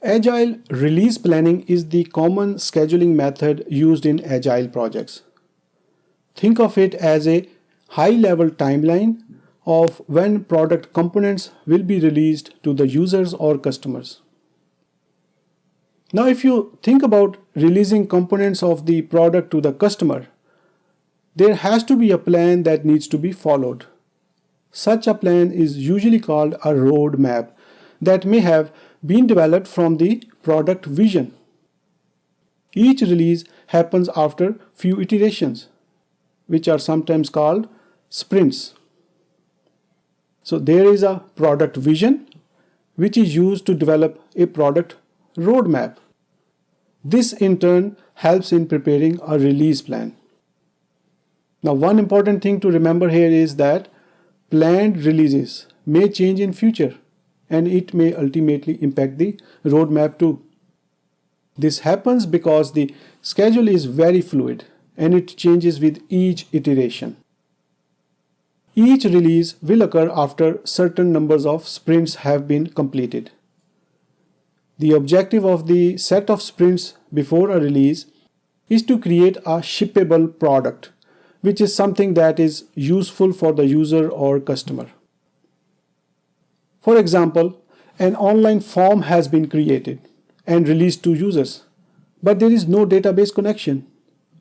Agile release planning is the common scheduling method used in Agile projects. Think of it as a high-level timeline of when product components will be released to the users or customers. Now, if you think about releasing components of the product to the customer, there has to be a plan that needs to be followed. Such a plan is usually called a roadmap that may have been developed from the product vision. Each release happens after few iterations, which are sometimes called sprints. So there is a product vision, which is used to develop a product roadmap. This in turn helps in preparing a release plan. Now, one important thing to remember here is that planned releases may change in future, and it may ultimately impact the roadmap too. This happens because the schedule is very fluid and it changes with each iteration. Each release will occur after certain numbers of sprints have been completed. The objective of the set of sprints before a release is to create a shippable product, which is something that is useful for the user or customer. For example, an online form has been created and released to users, but there is no database connection.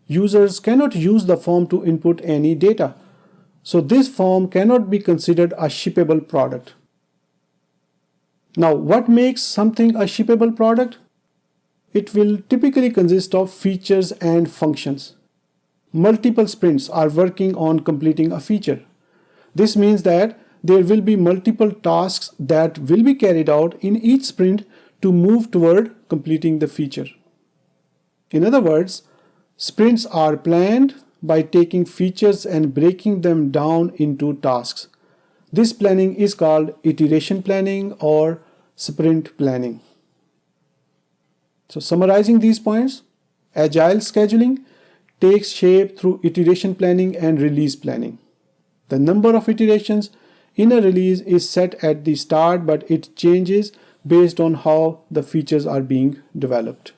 Users cannot use the form to input any data, so this form cannot be considered a shippable product. Now, what makes something a shippable product? It will typically consist of features and functions. Multiple sprints are working on completing a feature. This means that there will be multiple tasks that will be carried out in each sprint to move toward completing the feature. In other words, sprints are planned by taking features and breaking them down into tasks. This planning is called iteration planning or sprint planning. So summarizing these points, Agile scheduling takes shape through iteration planning and release planning. The number of iterations in a release is set at the start, but it changes based on how the features are being developed.